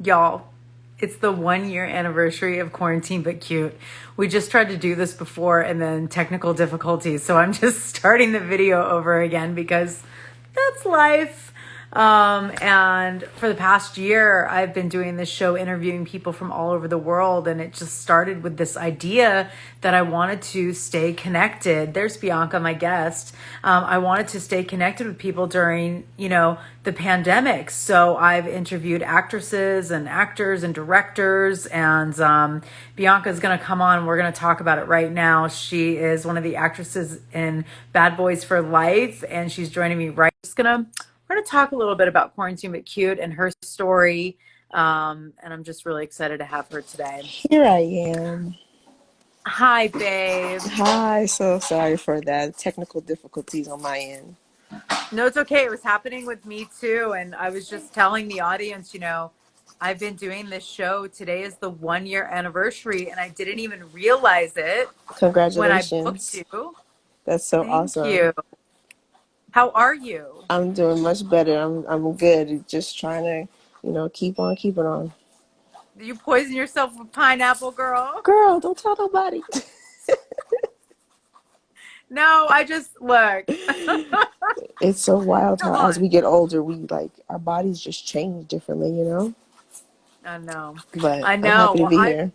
Y'all, it's the 1 year anniversary of Quarantine But Cute. We just tried to do this before and then technical difficulties. So I'm just starting the video over again because that's life. And for the past year, I've been doing this show interviewing people from all over the world. And it just started with this idea that I wanted to stay connected. There's Bianca, my guest. I wanted to stay connected with people during, the pandemic. So I've interviewed actresses and actors and directors. And Bianca's going to come on. We're going to talk about it right now. She is one of the actresses in Bad Boys for Life. And she's joining me right. We're going to talk a little bit about Quarantine But Cute and her story. And I'm just really excited to have her today. Here I am. Hi, babe. Hi, so sorry for that. Technical difficulties on my end. No, it's okay. It was happening with me too. And I was just telling the audience, I've been doing this show. Today is the 1 year anniversary, and I didn't even realize it when I booked Congratulations. you. That's so Thank awesome. you. How are you? I'm doing much better. I'm good. Just trying to, keep on keeping on. You poison yourself with pineapple, girl? Girl, don't tell nobody. No, I just look. It's so wild Come how as on. we get older, our bodies just change differently. I know. But I I'm know. happy to Well, be here.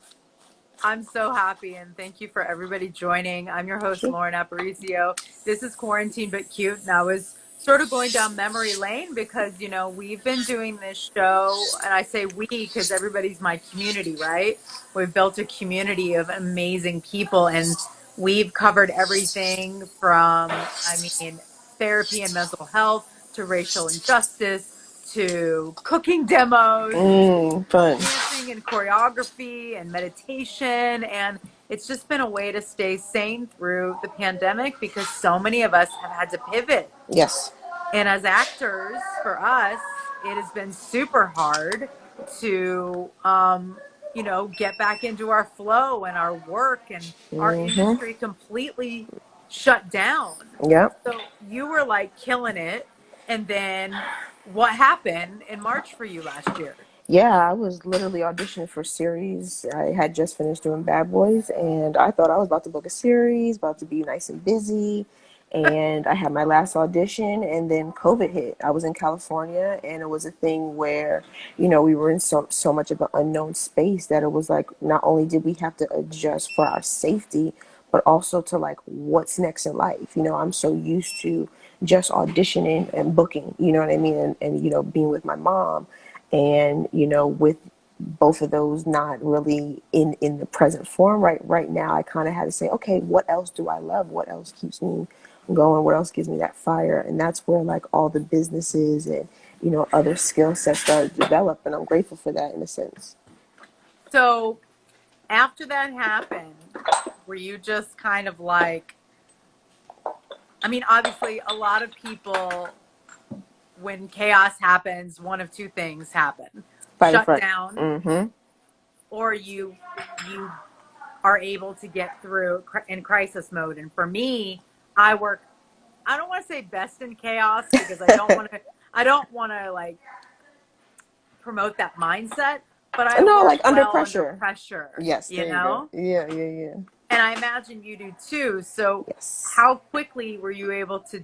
I'm so happy, and thank you for everybody joining. I'm your host, Sure. Lauren Aparicio. This is Quarantine But Cute, and I was sort of going down memory lane because, we've been doing this show, and I say we because everybody's my community, right? We've built a community of amazing people, and we've covered everything from, therapy and mental health to racial injustice to cooking demos Fun. dancing and choreography and meditation. And it's just been a way to stay sane through the pandemic because so many of us have had to pivot. Yes. And as actors, for us, it has been super hard to, get back into our flow and our work, and our Mm-hmm. industry completely shut down. Yep. So you were like killing it. And then what happened in March for you last year? Yeah, I was literally auditioning for series. I had just finished doing Bad Boys, and I thought I was about to book a series, about to be nice and busy. And I had my last audition, and then COVID hit. I was in California, and it was a thing where, we were in so much of an unknown space that it was like not only did we have to adjust for our safety, but also to like what's next in life. I'm so used to just auditioning and booking, you know what I mean, and being with my mom and with both of those not really in the present form right now, I kind of had to say, okay, what else do I love, what else keeps me going, what else gives me that fire? And that's where like all the businesses and other skill sets started to develop, and I'm grateful for that in a sense. So after that happened, were you just kind of like, obviously a lot of people, when chaos happens, one of two things happen: Fight and shut front. down, Mm-hmm. or you are able to get through in crisis mode. And for me, I don't want to say best in chaos because I don't want to like promote that mindset, but I No, work like under well under pressure. pressure, Yes, there you go. Yeah. And I imagine you do too. So Yes. how quickly were you able to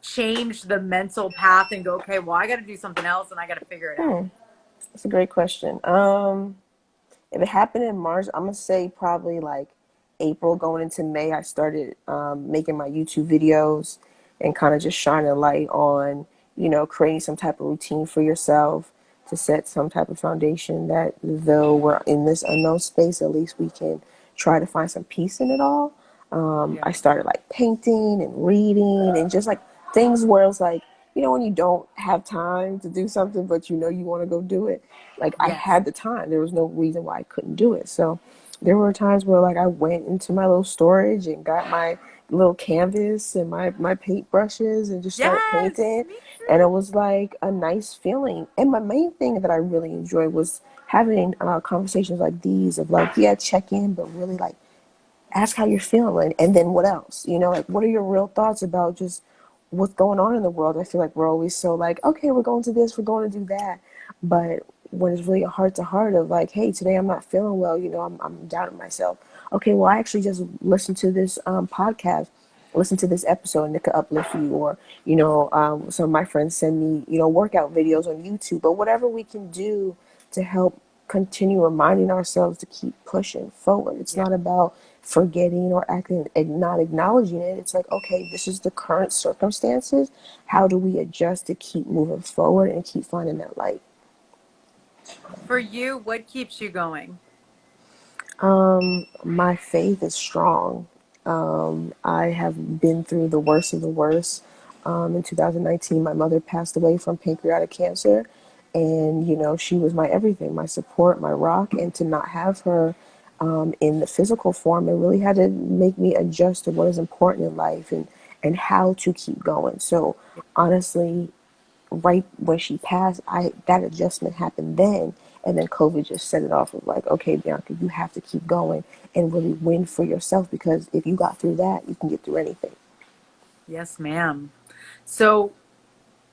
change the mental path and go, okay, well, I got to do something else and I got to figure it out? That's a great question. If it happened in March, I'm gonna say probably like April going into May, I started making my YouTube videos and kind of just shining a light on, creating some type of routine for yourself to set some type of foundation that though we're in this unknown space, at least we can try to find some peace in it all. Yeah. I started like painting and reading and just like things where it's like, when you don't have time to do something, but you want to go do it. Like I Yes. had the time. There was no reason why I couldn't do it. So there were times where like I went into my little storage and got my little canvas and my paint brushes and just started Yes. painting. Me And too. it was like a nice feeling. And my main thing that I really enjoyed was having conversations like these of like, yeah, check in, but really like ask how you're feeling, and then what else, like what are your real thoughts about just what's going on in the world. I feel like we're always so like, okay, we're going to this, we're going to do that, but when it's really a heart to heart of like, hey, today I'm not feeling well, I'm doubting myself. Okay, well, I actually just listened to this podcast, listen to this episode, and it could uplift you. Or, some of my friends send me, workout videos on YouTube, or whatever we can do to help continue reminding ourselves to keep pushing forward. It's Yeah. not about forgetting or acting not acknowledging it. It's like, okay, this is the current circumstances. How do we adjust to keep moving forward and keep finding that light? For you, what keeps you going? My faith is strong. I have been through the worst of the worst. In 2019, my mother passed away from pancreatic cancer. And, she was my everything, my support, my rock. And to not have her in the physical form, it really had to make me adjust to what is important in life and how to keep going. So, honestly, right when she passed, I that adjustment happened then, and then COVID just set it off of like, okay, Bianca, you have to keep going and really win for yourself, because if you got through that, you can get through anything. Yes, ma'am. So,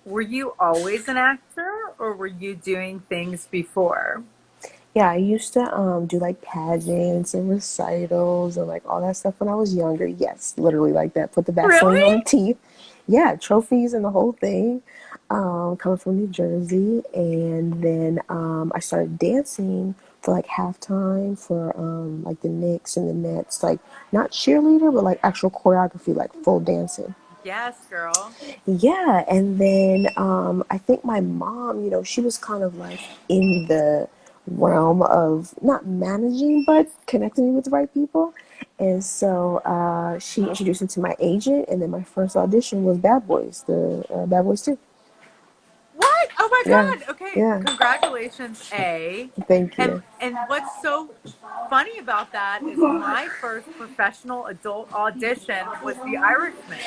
were you always an actor or were you doing things before? Yeah, I used to do like pageants and recitals and like all that stuff when I was younger. Yes, literally like that. Put the Vaseline Really? on the teeth. Yeah, trophies and the whole thing. Coming from New Jersey, and then I started dancing for like halftime for like the Knicks and the Nets, like not cheerleader, but like actual choreography, like full dancing. Yes, girl. Yeah, and then I think my mom, she was kind of like in the realm of not managing, but connecting me with the right people. And so she introduced me to my agent, and then my first audition was Bad Boys, the Bad Boys 2. What? Oh my Yeah, God. Okay, yeah, congratulations, A. thank And you. what's so funny about that is my first professional adult audition was The Irishman.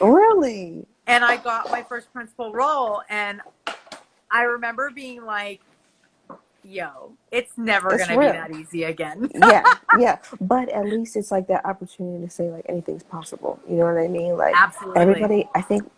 Really? And I got my first principal role and I remember being like, yo, it's never It's going to be real. that easy again. Yeah, yeah. But at least it's like that opportunity to say like anything's possible. You know what I mean? Like Absolutely. everybody, I think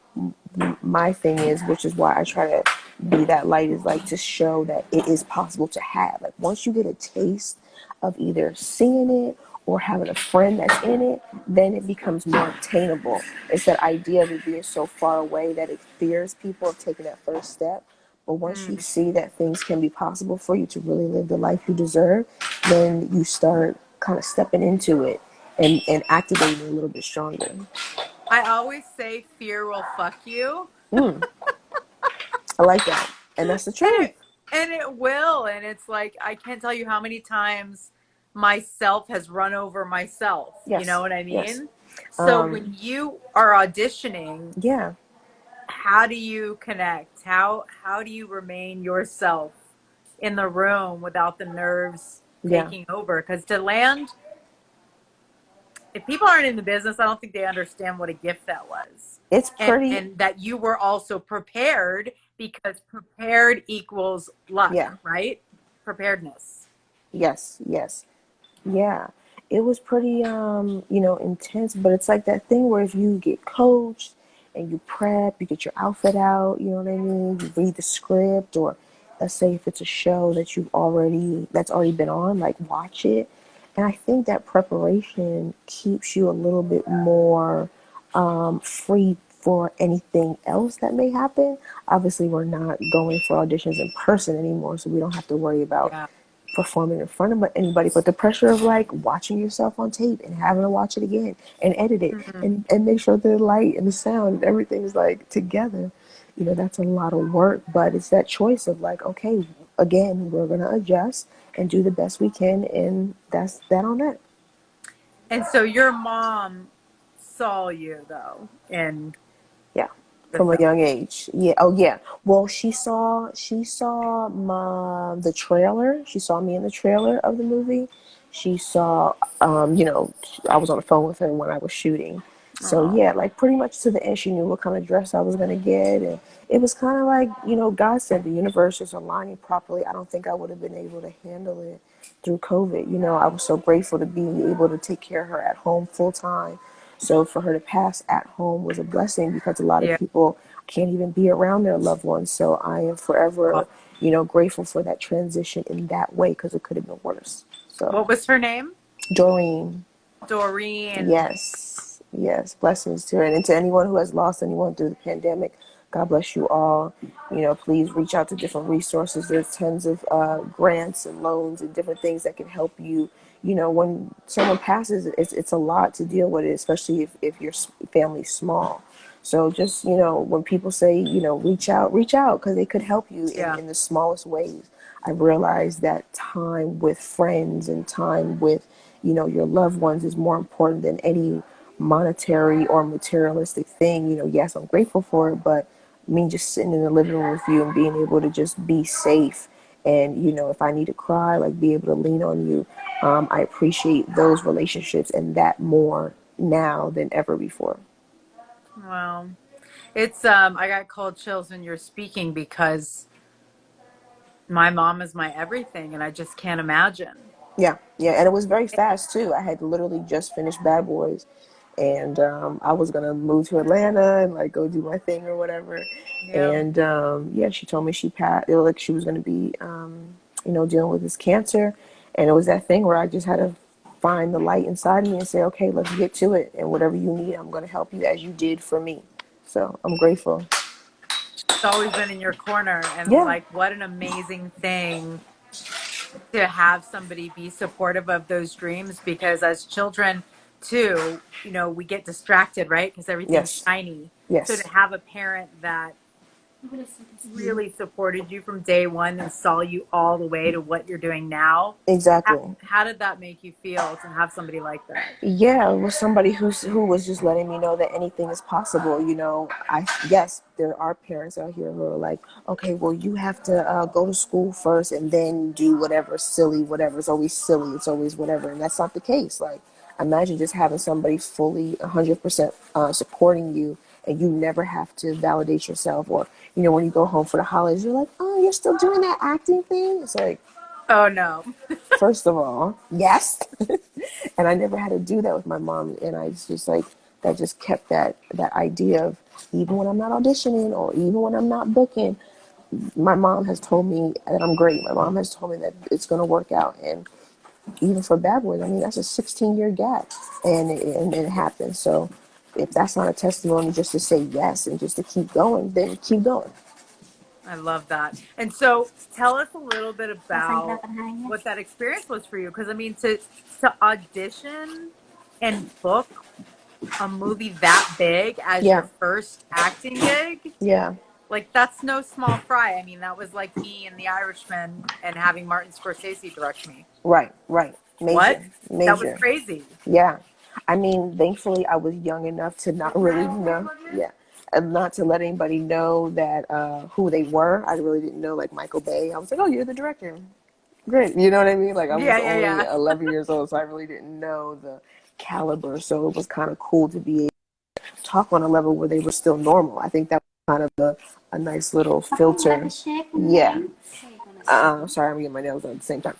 my thing is, which is why I try to be that light, is like to show that it is possible to have. Like once you get a taste of either seeing it or having a friend that's in it, then it becomes more obtainable. It's that idea of it being so far away that it fears people of taking that first step. But once you Mm. see that things can be possible for you to really live the life you deserve, then you start kind of stepping into it and activating a little bit stronger. I always say fear will fuck you. Mm, I like that. And that's the And truth. it will. And it's like I can't tell you how many times myself has run over myself. You know Yes, what I yes. mean? So when Um, you are auditioning, yeah, how do you connect? How do you remain yourself in the room without the nerves yeah. taking over? Because to land, if people aren't in the business, I don't think they understand what a gift that was. It's pretty, And that you were also prepared because prepared equals luck, yeah, right? Preparedness. yes, yes. Yeah, it was pretty, intense, but it's like that thing where if you get coached and you prep, you get your outfit out, you know what I mean? You read the script, or let's say if it's a show that's already been on, like watch it. And I think that preparation keeps you a little bit more free for anything else that may happen. Obviously, we're not going for auditions in person anymore, so we don't have to worry about Yeah. performing in front of anybody, but the pressure of like watching yourself on tape and having to watch it again and edit it Mm-hmm. and make sure the light and the sound and everything is like together, that's a lot of work. But it's that choice of like, okay, again, we're gonna adjust and do the best we can, and that's that on that. And so your mom saw you though in Yeah, the from a film. young age. Yeah. Oh, yeah. Well, she saw the trailer. She saw me in the trailer of the movie. She saw, I was on the phone with her when I was shooting. So Oh, yeah, like pretty much to the end, she knew what kind of dress I was gonna get, and it was kind of like, God said the universe is aligning properly. I don't think I would have been able to handle it through COVID. I was so grateful to be able to take care of her at home full time. So for her to pass at home was a blessing, because a lot of yeah. people can't even be around their loved ones. So I am Well, forever grateful for that transition in that way because it could have been worse. So, What was her name? Doreen. Doreen. Yes, yes. Blessings to her. And to anyone who has lost anyone through the pandemic, God bless you all. Please reach out to different resources. There's tons of grants and loans and different things that can help you. When someone passes, it's a lot to deal with it, especially if your family's small. So just, when people say, reach out because they could help you Yeah. in the smallest ways. I realized that time with friends and time with your loved ones is more important than any monetary or materialistic thing. Yes, I'm grateful for it, but me just sitting in the living room with you and being able to just be safe and, if I need to cry, like be able to lean on you. I appreciate those relationships and that more now than ever before. Well, it's I got cold chills when you're speaking because my mom is my everything and I just can't imagine. Yeah, yeah, and it was very fast too. I had literally just finished Bad Boys, and I was gonna move to Atlanta and like go do my thing or whatever. Yeah. And yeah, she told me she passed. Like she was gonna be, dealing with this cancer, and it was that thing where I just had to find the light inside me and say, okay, let's get to it, and whatever you need, I'm gonna help you as you did for me. So I'm grateful. She's always been in your corner and Yeah. like what an amazing thing to have somebody be supportive of those dreams because as children too, we get distracted, right? Because everything's Yes. shiny. So to Yes. have a parent that really supported you from day one and saw you all the way to what you're doing now, how, Exactly. how did that make you feel to have somebody like that? Yeah, it was somebody who was just letting me know that anything is possible. Yes, there are parents out here who are like, okay, well, you have to go to school first and then do whatever silly, whatever. It's always silly. It's always whatever, and that's not the case. Like, imagine just having somebody fully 100% supporting you, and you never have to validate yourself. Or when you go home for the holidays, you're like, oh, you're still doing that acting thing. It's like, Oh no. first of all, yes. And I never had to do that with my mom. And I just like, that just kept that idea of even when I'm not auditioning or even when I'm not booking, my mom has told me that I'm great. My mom has told me that it's going to work out. And even for Bad Boys, I mean, that's a 16-year gap and it happened. So if that's not a testimony just to say yes and just to keep going, then keep going. I love that. And so tell us a little bit about what that experience was for you. Because I mean, to audition and book a movie that big as your Yeah. first acting gig, Yeah. like that's no small fry. I mean, that was like me and The Irishman and having Martin Scorsese direct me. Right. Right. What? Major. That was Major. crazy. Yeah. I mean, thankfully, I was young enough to not really know. Yeah. And not to let anybody know that who they were. I really didn't know, like Michael Bay. I was like, oh, you're the director. Great. You know what I mean? Like, I was Yeah, yeah, only yeah. 11 years old, so I really didn't know the caliber. So it was kind of cool to be able to talk on a level where they were still normal. I think that was kind of a nice little filter. Yeah. Sorry, I'm getting my nails done at the same time.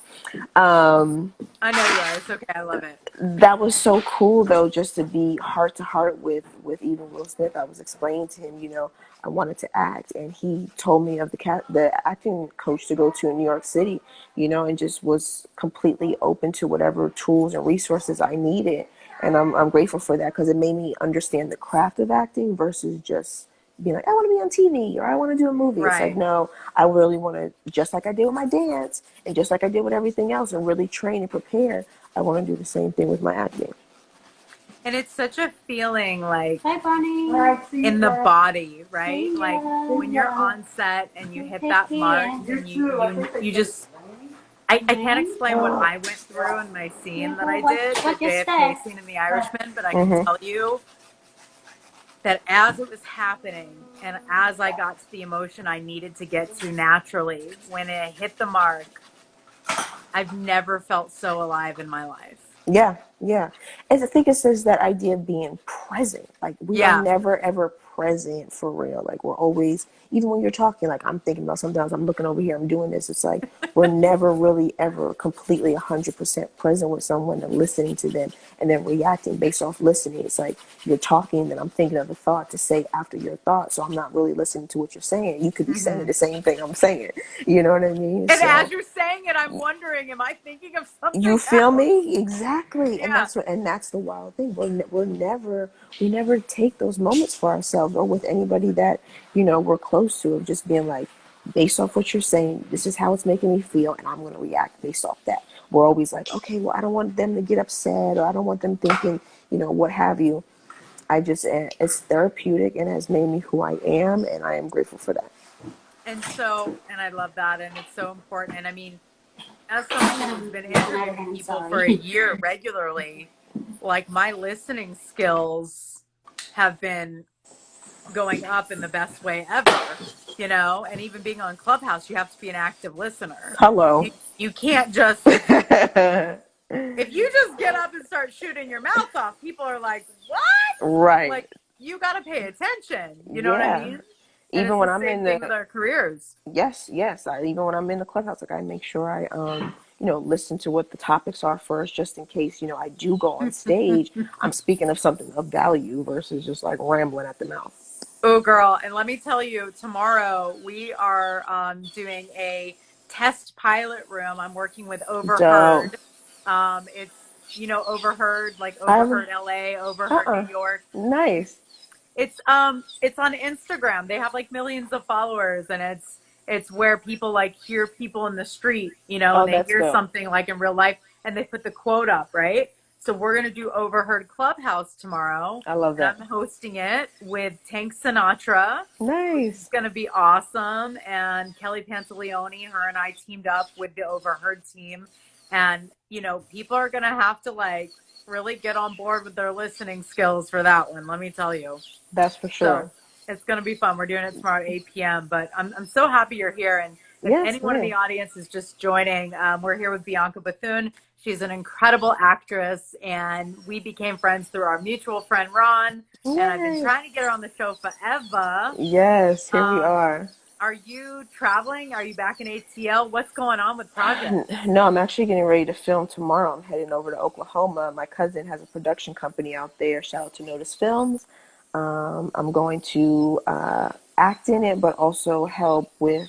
Um, I know you are. It's okay. I love it. that was so cool though, just to be heart to heart with even Will Smith. I was explaining to him, I wanted to act, and he told me of the acting coach to go to in New York City, and just was completely open to whatever tools and resources I needed, and I'm grateful for that because it made me understand the craft of acting versus just being like, I want to be on TV or I want to do a movie. It's like, Right. no, I really want to, just like I did with my dance and just like I did with everything else and really train and prepare, I want to do the same thing with my acting. And it's such a feeling like Hi, Bonnie. See in the ya. body, right? See Like ya. when you're on set and you You hit take that mark care. and you just I can't Nine. explain what I went through in my scene that Careful I what did, the what you JFK step. scene in The Irishman, but I can Mm-hmm. tell you that as it was happening and as I got to the emotion I needed to get to naturally, when it hit the mark, I've never felt so alive in my life. Yeah, yeah. And I think it says that idea of being present. Like we are Yeah. never ever present for real. Like we're always, even when you're talking, like I'm thinking about, sometimes I'm looking over here, I'm doing this. It's like we're never really ever completely 100% present with someone and listening to them and then reacting based off listening. It's like you're talking, then I'm thinking of a thought to say after your thought. So I'm not really listening to what you're saying. You could be saying Mhm. the same thing I'm saying. You know what I mean? And as So you're saying it, I'm wondering, am I thinking of you something feel else? me? Exactly. And Yeah. that's the wild thing. We never take those moments for ourselves or with anybody that, we're close to, of just being like, based off what you're saying, this is how it's making me feel, and I'm gonna react based off that. We're always like, okay, well, I don't want them to get upset, or I don't want them thinking, what have you. It's therapeutic and has made me who I am, and I am grateful for that. And I love that. And it's so important. And I mean, as someone who's been interviewing people for a year regularly, like my listening skills have been going up in the best way ever, and even being on Clubhouse, you have to be an active listener. Hello. You can't just, if you just get up and start shooting your mouth off, people are like, what? Right. Like, you got to pay attention. You know what I Yeah. mean? And Even it's when the I'm same in thing with the our careers. Yes. Even when I'm in the clubhouse, like I make sure I listen to what the topics are first, just in case I do go on stage. I'm speaking of something of value versus just like rambling at the mouth. Oh, girl. And let me tell you, tomorrow we are doing a test pilot room. I'm working with Dope. Overheard. It's, Overheard, like I Overheard LA, Overheard New uh-uh. York. Nice. It's on Instagram. They have like millions of followers, and it's where people like hear people in the street, and Oh, they that's hear dope. something like in real life and they put the quote up, right? So we're gonna do Overheard Clubhouse tomorrow, I love and that. I'm hosting it with Tank Sinatra, which is Nice. gonna be awesome. And Kelly Pantaleone, her and I teamed up with the Overheard team. And, people are gonna have to like really get on board with their listening skills for that one, let me tell you. That's for So sure. it's going to be fun. We're doing it tomorrow at 8 p.m. But I'm so happy you're here. And if Yes, anyone in man. the audience is just joining, we're here with Bianca Bethune. She's an incredible actress, and we became friends through our mutual friend Ron. And I've been Yay. trying to get her on the show forever. Yes, here we Um, are. are you traveling? Are you back in ATL? What's going on with projects? No, I'm actually getting ready to film tomorrow. I'm heading over to Oklahoma. My cousin has a production company out there. Shout out to Notice Films. I'm going to act in it, but also help with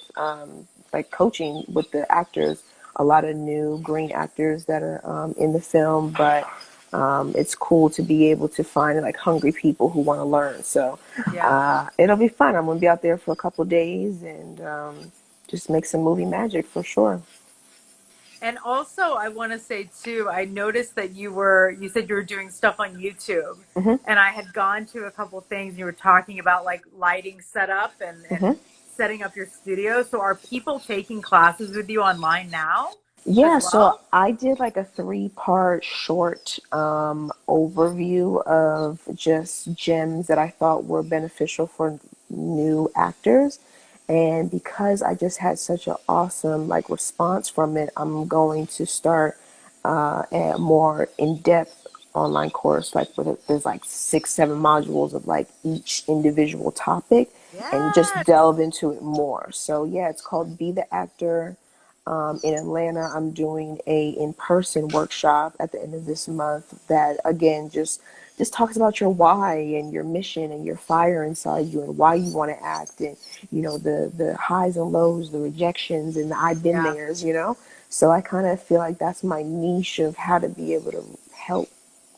like coaching with the actors. A lot of new green actors that are in the film, but it's cool to be able to find like hungry people who want to learn. So Yeah. it'll be fun. I'm going to be out there for a couple of days and just make some movie magic for sure. And also, I want to say too, I noticed that you said you were doing stuff on YouTube. Hmm. And I had gone to a couple things. You were talking about like lighting setup and Hmm. setting up your studio. So are people taking classes with you online now as Yeah, so well? I did like a three-part short overview of just gems that I thought were beneficial for new actors. And because I just had such an awesome like response from it, I'm going to start a more in-depth online course, like with there's like 6, 7 modules of like each individual topic, and just Yes. delve into it more. So yeah, it's called Be the Actor. In Atlanta, I'm doing a in-person workshop at the end of this month that again just talks about your why and your mission and your fire inside you and why you want to act, and the highs and lows, the rejections and the I've been Yeah. there's. So I kind of feel like that's my niche of how to be able to help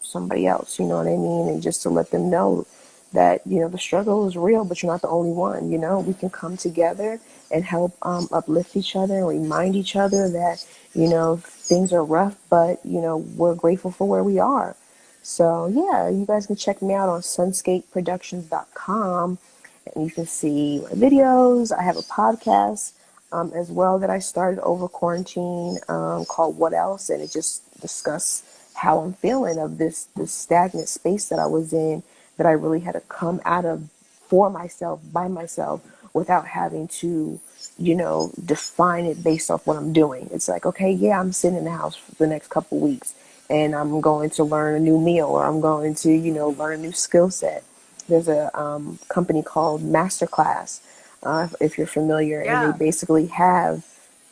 somebody else, you know what I mean? And just to let them know that, the struggle is real, but you're not the only one. We can come together and help uplift each other and remind each other that, things are rough, but, we're grateful for where we are. So, yeah, you guys can check me out on sunscapeproductions.com, and you can see my videos. I have a podcast as well that I started over quarantine called What Else, and it just discuss how I'm feeling of this stagnant space that I was in, that I really had to come out of for myself, by myself, without having to, define it based off what I'm doing. It's like, okay, yeah, I'm sitting in the house for the next couple weeks and I'm going to learn a new meal, or I'm going to, learn a new skill set. there's a company called Masterclass, if you're familiar, and they Yeah. basically have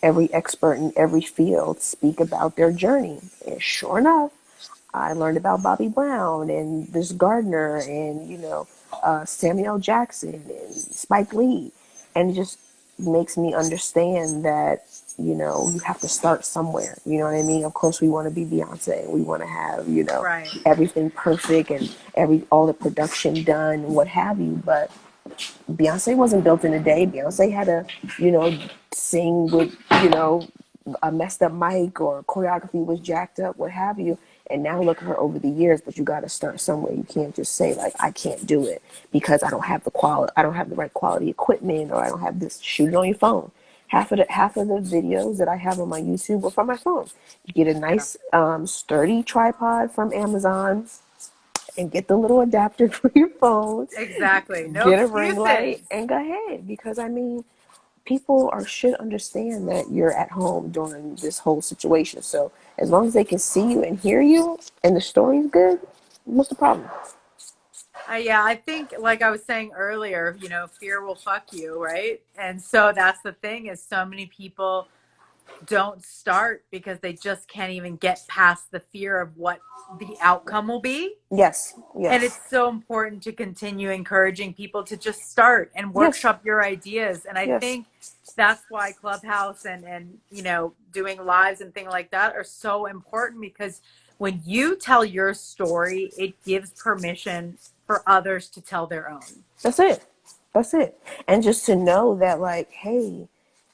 every expert in every field speak about their journey. And sure enough, I learned about Bobby Brown and this Gardner and Samuel Jackson and Spike Lee, and it just makes me understand that you have to start somewhere. You know what I mean? Of course, we want to be Beyonce. We want to have Right. everything perfect and all the production done and what have you, but Beyonce wasn't built in a day. Beyonce had to, sing with, a messed up mic, or choreography was jacked up, what have you. And now look at her over the years, but you got to start somewhere. You can't just say like, I can't do it because I don't have the quality, I don't have the right quality equipment, or I don't have this. Shoot it on your phone. Half of the videos that I have on my YouTube are from my phone. You get a Yeah. nice sturdy tripod from Amazon and get the little adapter for your phone, Exactly. No get a ring light, excuses. and go ahead. Because I mean, people should understand that you're at home during this whole situation. So as long as they can see you and hear you, and the story's good, what's the problem? Yeah, I think, like I was saying earlier, fear will fuck you, right? And so that's the thing is so many people don't start because they just can't even get past the fear of what the outcome will be. Yes, And yes, it's so important to continue encouraging people to just start and yes, workshop your ideas. And I yes. think that's why Clubhouse and doing lives and things like that are so important, because when you tell your story, it gives permission for others to tell their own. That's it. That's it. And just to know that, like, hey,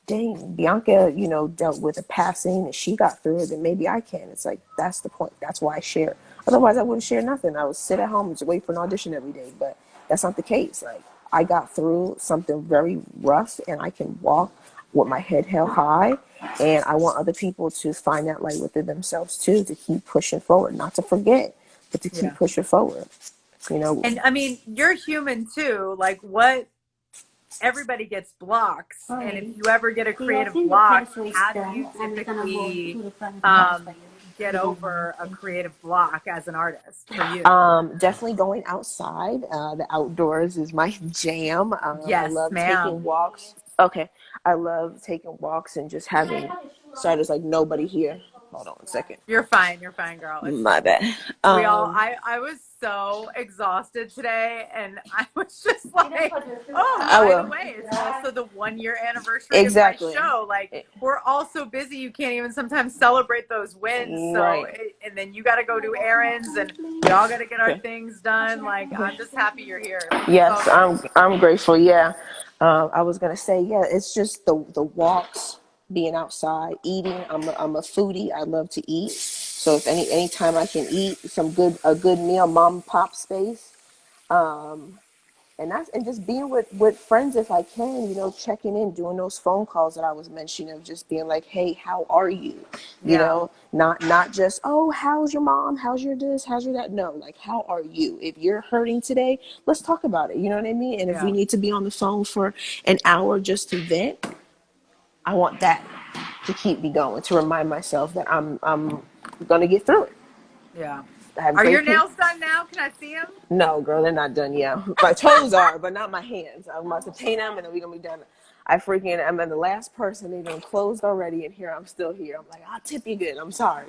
dang, Bianca, dealt with a passing and she got through it, then maybe I can. It's like, that's the point. That's why I share. Otherwise, I wouldn't share nothing. I would sit at home and just wait for an audition every day. But that's not the case. Like, I got through something very rough and I can walk with my head held high. And I want other people to find that light within themselves too, to keep pushing forward, not to forget, but to keep Yeah. pushing forward. You know, And I mean, you're human too. Like, what everybody gets blocks. And if Sorry. you ever get a Yeah, I creative think the block, parasol is how do you done, and we're gonna go typically to the front of the house by um, you. get We don't mind. over a Thank you. creative block as an artist for you? Definitely going outside. The outdoors is my jam. I Yes, love taking ma'am. walks. Okay. I love taking walks and just having, sorry, there's like nobody here. Hold on one second. You're fine. You're fine, girl. It's My just bad. we all Um, I was so exhausted today, and I was just like, oh, I by the will. way, it's also the 1 year anniversary of my Exactly. show. Like, we're all so busy you can't even sometimes celebrate those wins. So Right. and then you got to go do errands, and we all got to get our Okay. things done. Like, I'm just happy you're here. It's all Yes, good. I'm grateful. Yeah, I was gonna say, yeah, it's just the walks, being outside, eating. I'm a foodie. I love to eat. So if anytime I can eat a good meal, mom and pop space, and just being with friends if I can, checking in, doing those phone calls that I was mentioning, of just being like, hey, how are you? Yeah, Not just, oh, how's your mom? How's your this? How's your that? No, like, how are you? If you're hurting today, let's talk about it. You know what I mean? And if we yeah, need to be on the phone for an hour just to vent, I want that to keep me going, to remind myself that I'm gonna get through it. yeah. I have Are your great people. nails done now? Can I see them? No, girl, they're not done yet. My toes are, but not my hands. I'm about to paint them, and then we're gonna be done. I'm the last person. They done closed already, and here I'm still here. I'm like, I'll tip you good. I'm sorry.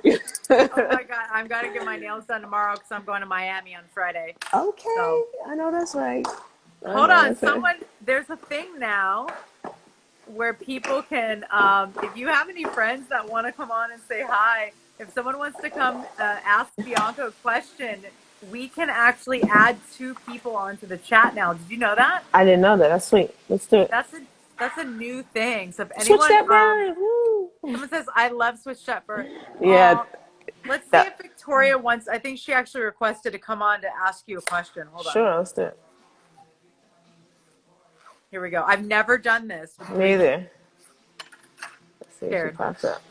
Oh my God, I've got to get my nails done tomorrow because I'm going to Miami on Friday. Okay, So I know that's right. I hold know on, that's right. there's a thing now where people can, if you have any friends that want to come on and say hi, if someone wants to come ask Bianca a question, we can actually add two people onto the chat now. Did you know that? I didn't know that. That's sweet. Let's do it. That's a that's a new thing. So if Switch anyone, that bird. Woo. someone says, I love Switch Chat for, Yeah, let's see if that. Victoria wants. I think she actually requested to come on to ask you a question. Hold on. Sure, let's do it. Here we go. I've never done this with Me three people. either. Let's see if she Scared. pops up.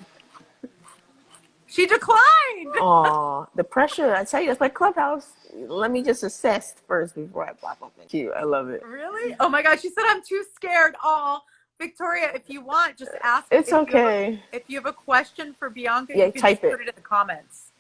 She declined. Aw, the pressure. I tell you, that's like Clubhouse. Let me just assess first before I pop up. Cute. I love it. Really? Oh my God. She said, I'm too scared. Oh, Victoria, if you want, just ask It's okay. if you have a question for Bianca, Yeah, you can type just put it. it in the comments.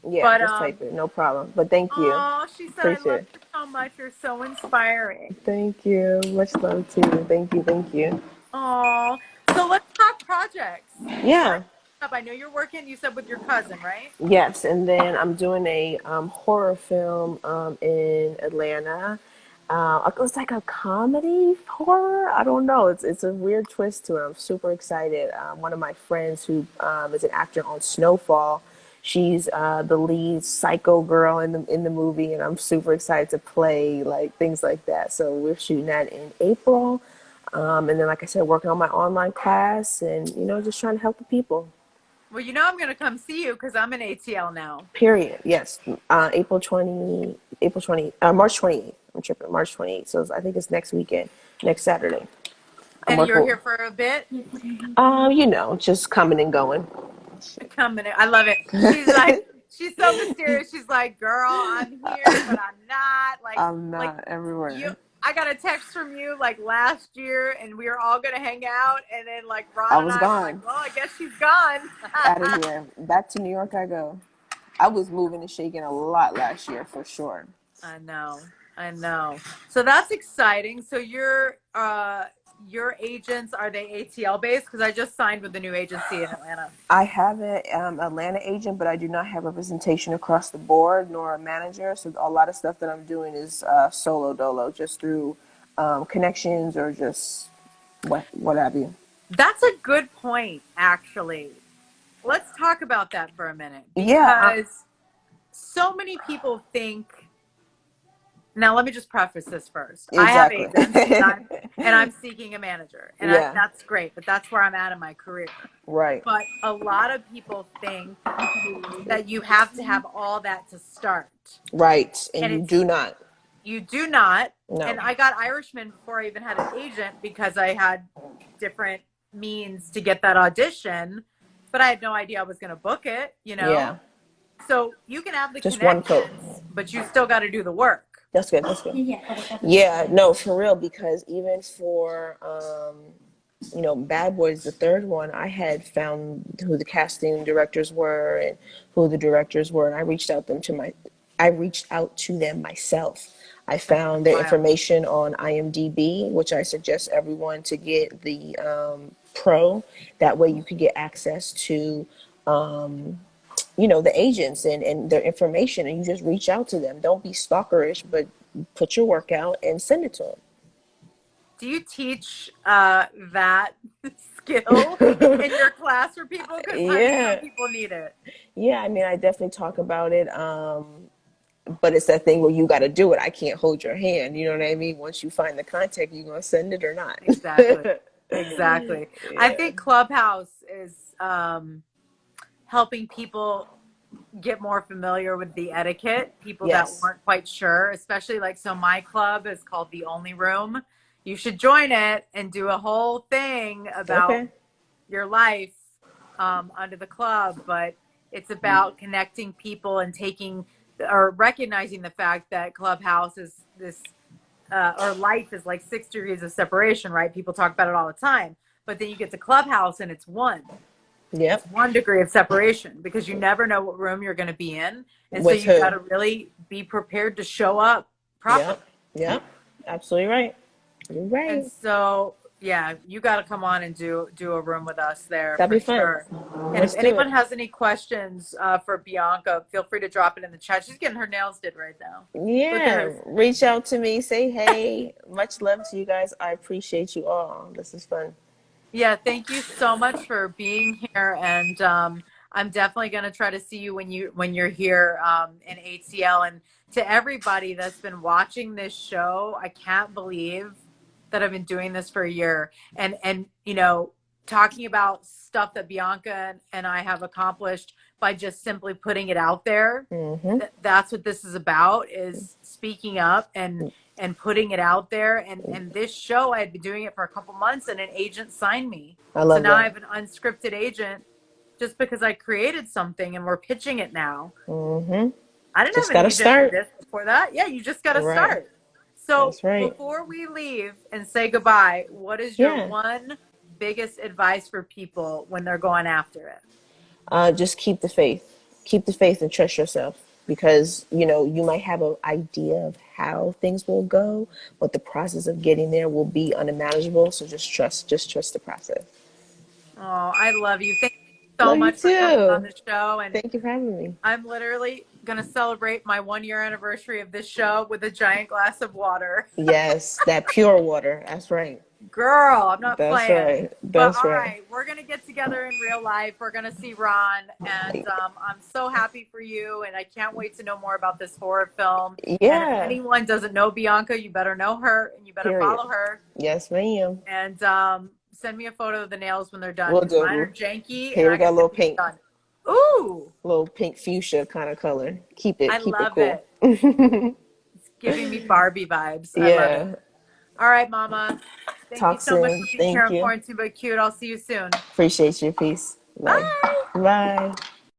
Yeah, But just type it. No problem. But thank you. oh, she said I Appreciate love it. you so much. You're so inspiring. Thank you. Much love to you. Thank you. Thank you. Oh, so let's talk projects. What are Yeah. you up? I know you're working. You said with your cousin, right? Yes, and then I'm doing a horror film in Atlanta. It's like a comedy horror. I don't know. It's a weird twist to it. I'm super excited. One of my friends who is an actor on Snowfall, she's the lead psycho girl in the movie, and I'm super excited to play like things like that. So we're shooting that in April, and then like I said, working on my online class, and just trying to help the people. Well, you know I'm going to come see you because I'm in ATL now. Period. Yes. March 28th. I'm tripping. March 28th. So I think it's next weekend, next Saturday. I'm And you're working. here for a bit? Just coming and going. Coming in. I love it. She's like, she's so mysterious. She's like, girl, I'm here, but I'm not. I'm Like not you, everywhere. I got a text from you like last year and we were all going to hang out. And then like I Ron and was I were like, gone. well, I guess she's gone. Out of here. Back to New York I go. I was moving and shaking a lot last year for sure. I know. I know. So that's exciting. So your agents, are they ATL based? Because I just signed with the new agency in Atlanta. I have an Atlanta agent, but I do not have representation across the board nor a manager. So a lot of stuff that I'm doing is solo dolo, just through connections or just what have you. That's a good point, actually. Let's talk about that for a minute Yeah, because so many people think. Now, let me just preface this first. I have exactly. agents and I'm seeking a manager, and Yeah, that's great, but that's where I'm at in my career. right, But a lot of people think that you have to have all that to start, right. And and you it's do not. you do not. No. And I got Irishman before I even had an agent because I had different means to get that audition, but I had no idea I was going to book it. Yeah, So you can have the just one coat. connections, but you still got to do the work. That's good. That's good. Yeah, no, for real. Because even for Bad Boys, the third one, I had found who the casting directors were and who the directors were, and I reached out to them myself. I found their Wow. information on IMDb, which I suggest everyone to get the pro. That way, you can get access to the agents and their information, and you just reach out to them. Don't be stalkerish, but put your work out and send it to Do you teach that skill them. in your class for people? Because, honey, some Yeah, people need it. yeah. I mean, I definitely talk about it. But it's that thing where you got to do it. I can't hold your hand. You know what I mean? Once you find the contact, you gonna send it or not. Exactly. Exactly. I Yeah. think Clubhouse is helping people get more familiar with the etiquette, people that Yes. weren't quite sure, especially like, so my club is called The Only Room. You should join it and do a whole thing about Okay. your life under the club, but it's about connecting people and taking or recognizing the fact that Clubhouse is this or life is like 6 degrees of separation, right? People talk about it all the time, but then you get to Clubhouse and it's Yep. 1 degree of separation because you never know what room you're going to be in. And so With you got who? to really be prepared to show up properly. Yep. Yep. Absolutely right. You're And right. so, yeah, you got to come on and do a room with us there That'd for be fun. sure. And if Let's do anyone it. has any questions for Bianca, feel free to drop it in the chat. She's getting her nails did right now. Look at Yeah. her. Reach out to me. Say hey. Much love to you guys. I appreciate you all. This is fun. Yeah, thank you so much for being here, and I'm definitely going to try to see you when you're here in ATL. And to everybody that's been watching this show, I can't believe that I've been doing this for a year, and talking about stuff that Bianca and I have accomplished by just simply putting it out there. Mm-hmm. That's what this is about: is speaking up and putting it out there. And this show, I had been doing it for a couple months, and an agent signed me. I So love now I that. have an unscripted agent just because I created something and we're pitching it now. Mm-hmm. I didn't have Just an gotta agent for start. this before that. Yeah, you just got to Right. start. So That's right. before we leave and say goodbye, what is your Yeah. one biggest advice for people when they're going after it? Just keep the faith. keep the faith and trust yourself, because you might have an idea of how things will go, but the process of getting there will be unimaginable. So just trust the process. Oh, I love you. Thank you so Love you much for coming on too. the show. And Thank you for having me. I'm literally going to celebrate my 1 year anniversary of this show with a giant glass of water. Yes, that pure water. That's right. Girl, I'm not That's playing. right. But That's all right. right, we're going to get together in real life. We're going to see Ron. And I'm so happy for you. And I can't wait to know more about this horror film. And if Yeah. anyone doesn't know Bianca, you better know her and you better Period. follow her. Yes, ma'am. And send me a photo of the nails when they're done We'll because mine are do. janky and Here we I got got a to get little these pink, done. Ooh, little pink fuchsia kind of color. Keep I it love cool. it. It's giving me Barbie vibes. I love it. Yeah. All right, Mama. Thank you Talk so much for soon. being here Thank on you. Quarantine But Cute. I'll see you soon. Appreciate your peace. Bye. Bye. Bye.